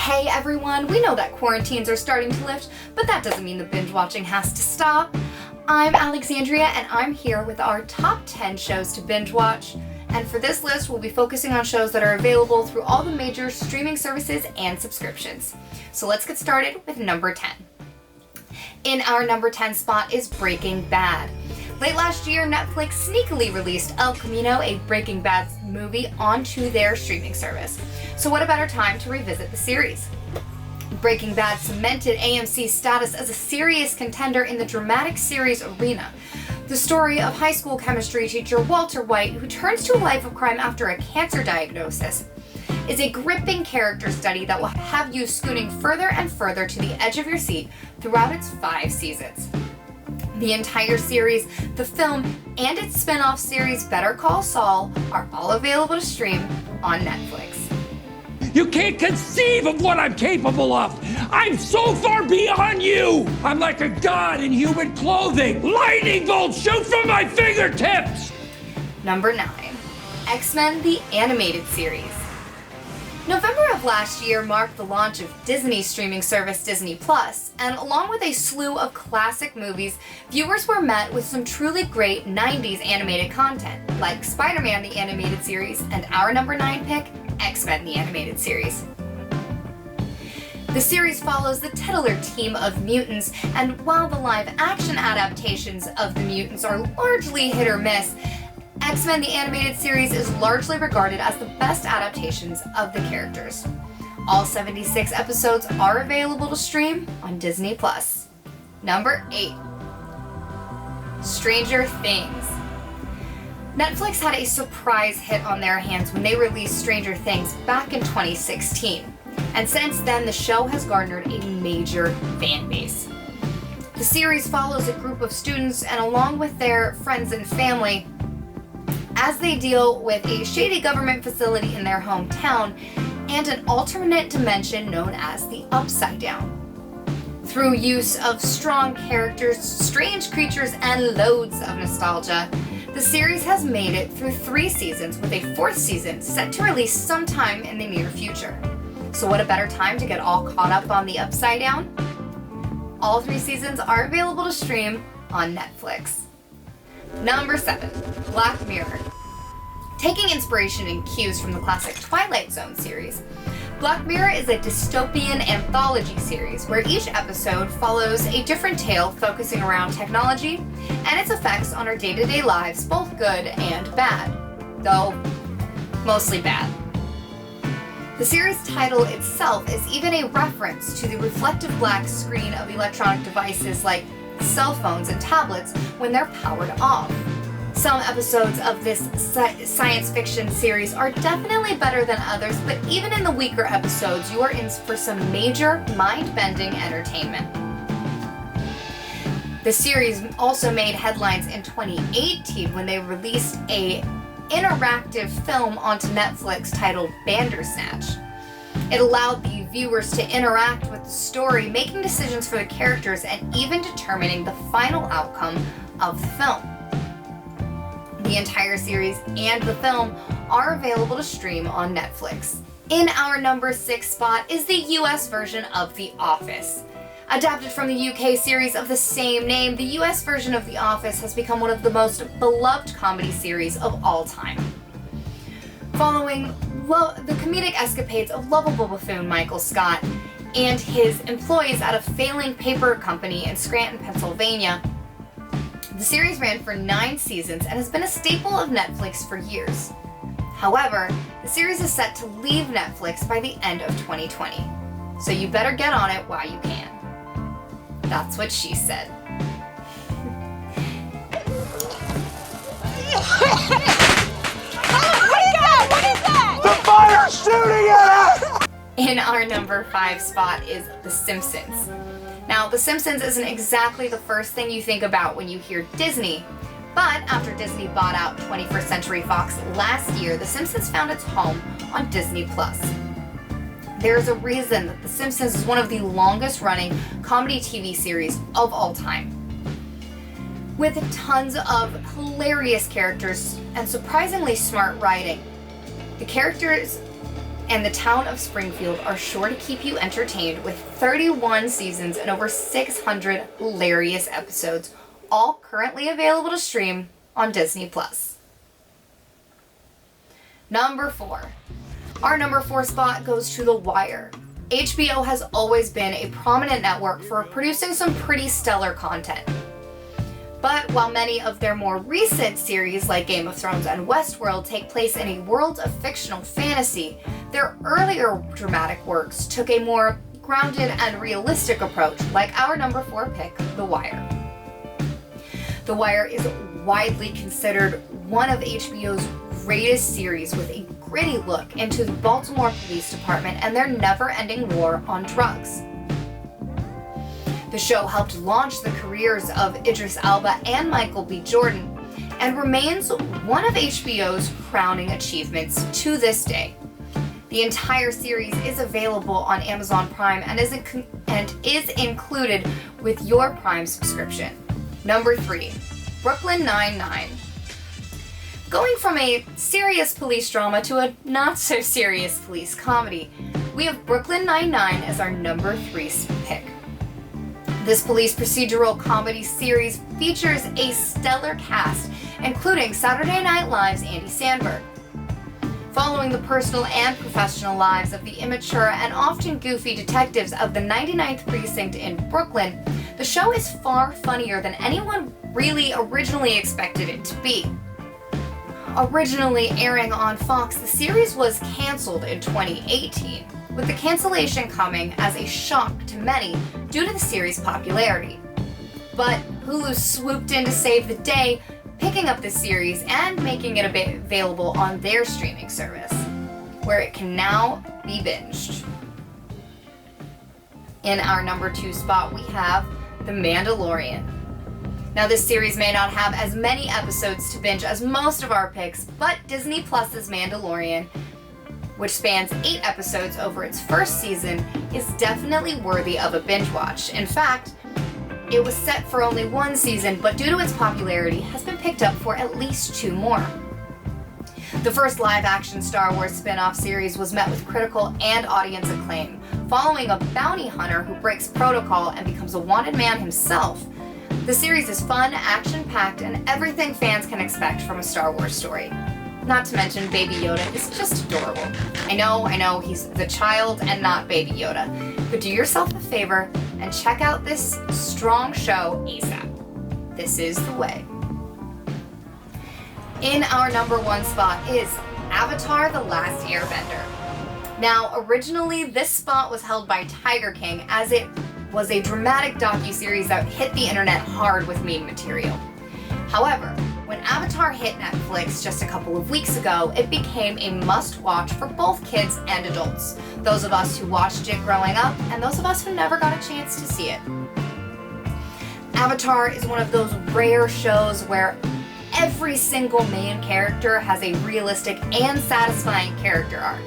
Hey everyone, we know that quarantines are starting to lift, but that doesn't mean the binge watching has to stop. I'm Alexandria and I'm here with our top 10 shows to binge watch. And for this list, we'll be focusing on shows that are available through all the major streaming services and subscriptions. So let's get started with number 10. In our number 10 spot is Breaking Bad. Late last year, Netflix sneakily released El Camino, a Breaking Bad movie, onto their streaming service. So what a better time to revisit the series? Breaking Bad cemented AMC's status as a serious contender in the dramatic series arena. The story of high school chemistry teacher Walter White, who turns to a life of crime after a cancer diagnosis, is a gripping character study that will have you scooting further and further to the edge of your seat throughout its 5 seasons. The entire series, the film, and its spin-off series Better Call Saul are all available to stream on Netflix. You can't conceive of what I'm capable of! I'm so far beyond you! I'm like a god in human clothing! Lightning bolts shoot from my fingertips! Number 9. XMen the Animated Series. November of last year marked the launch of Disney's streaming service Disney+, and along with a slew of classic movies, viewers were met with some truly great 90s animated content, like Spider-Man the Animated Series and our number 9 pick, XMen the Animated Series. The series follows the titular team of mutants, and while the live-action adaptations of the mutants are largely hit or miss, XMen the Animated Series is largely regarded as the best adaptations of the characters. All 76 episodes are available to stream on Disney+. Number 8. Stranger Things. Netflix had a surprise hit on their hands when they released Stranger Things back in 2016, and since then the show has garnered a major fan base. The series follows a group of students and along with their friends and family as they deal with a shady government facility in their hometown and an alternate dimension known as the Upside Down. Through use of strong characters, strange creatures, and loads of nostalgia, the series has made it through 3 seasons with a 4th season set to release sometime in the near future. So what a better time to get all caught up on the Upside Down? All 3 seasons are available to stream on Netflix. Number 7. Black Mirror. Taking inspiration and cues from the classic Twilight Zone series, Black Mirror is a dystopian anthology series where each episode follows a different tale focusing around technology and its effects on our day-to-day lives, both good and bad, though mostly bad. The series title itself is even a reference to the reflective black screen of electronic devices like cell phones and tablets when they're powered off. Some episodes of this science fiction series are definitely better than others, but even in the weaker episodes, you are in for some major mind-bending entertainment. The series also made headlines in 2018 when they released an interactive film onto Netflix titled Bandersnatch. It allowed the viewers to interact with the story, making decisions for the characters and even determining the final outcome of the film. The entire series and the film are available to stream on Netflix. In our number 6 spot is the US version of The Office. Adapted from the UK series of the same name, the US version of The Office has become one of the most beloved comedy series of all time. Following the comedic escapades of lovable buffoon Michael Scott and his employees at a failing paper company in Scranton, Pennsylvania, the series ran for 9 seasons and has been a staple of Netflix for years. However, the series is set to leave Netflix by the end of 2020, so you better get on it while you can. That's what she said. The fire's shooting at us! In our number 5 spot is The Simpsons. Now, The Simpsons isn't exactly the first thing you think about when you hear Disney, but after Disney bought out 21st Century Fox last year, The Simpsons found its home on Disney+. There's a reason that The Simpsons is one of the longest-running comedy TV series of all time. With tons of hilarious characters and surprisingly smart writing, the characters and the town of Springfield are sure to keep you entertained with 31 seasons and over 600 hilarious episodes, all currently available to stream on Disney+. Number 4. Our number 4 spot goes to The Wire. HBO has always been a prominent network for producing some pretty stellar content. But while many of their more recent series like Game of Thrones and Westworld take place in a world of fictional fantasy, their earlier dramatic works took a more grounded and realistic approach, like our number 4 pick, The Wire. The Wire is widely considered one of HBO's greatest series, with a gritty look into the Baltimore Police Department and their never-ending war on drugs. The show helped launch the careers of Idris Elba and Michael B. Jordan, and remains one of HBO's crowning achievements to this day. The entire series is available on Amazon Prime and is included with your Prime subscription. Number 3, Brooklyn Nine-Nine. Going from a serious police drama to a not-so-serious police comedy, we have Brooklyn Nine-Nine as our number 3 pick. This police procedural comedy series features a stellar cast, including Saturday Night Live's Andy Samberg. Following the personal and professional lives of the immature and often goofy detectives of the 99th Precinct in Brooklyn, the show is far funnier than anyone really originally expected it to be. Originally airing on Fox, the series was canceled in 2018, with the cancellation coming as a shock to many due to the series' popularity. But Hulu swooped in to save the day, picking up the series and making it available on their streaming service, where it can now be binged. In our number 2 spot, we have The Mandalorian. Now, this series may not have as many episodes to binge as most of our picks, but Disney Plus's Mandalorian, which spans 8 episodes over its first season, is definitely worthy of a binge watch. In fact, it was set for only 1 season, but due to its popularity, has been picked up for at least 2 more. The first live-action Star Wars spin-off series was met with critical and audience acclaim, following a bounty hunter who breaks protocol and becomes a wanted man himself. The series is fun, action-packed, and everything fans can expect from a Star Wars story. Not to mention, Baby Yoda is just adorable. I know, he's the child and not Baby Yoda. But do yourself a favor and check out this strong show ASAP. This is the way. In our number 1 spot is Avatar: The Last Airbender. Now, originally this spot was held by Tiger King, as it was a dramatic docuseries that hit the internet hard with meme material. However, when Avatar hit Netflix just a couple of weeks ago, it became a must-watch for both kids and adults. Those of us who watched it growing up, and those of us who never got a chance to see it. Avatar is one of those rare shows where every single main character has a realistic and satisfying character arc.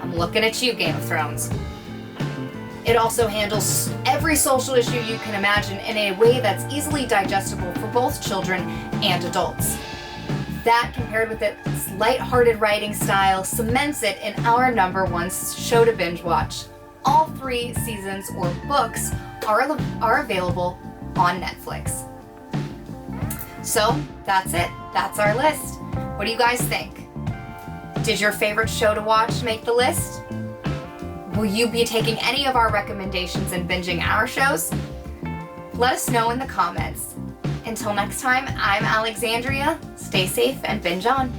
I'm looking at you, Game of Thrones. It also handles every social issue you can imagine in a way that's easily digestible for both children and adults. That, compared with its lighthearted writing style, cements it in our number 1 show to binge watch. All 3 seasons or books are available on Netflix. So, that's it. That's our list. What do you guys think? Did your favorite show to watch make the list? Will you be taking any of our recommendations and binging our shows? Let us know in the comments. Until next time, I'm Alexandria. Stay safe and binge on.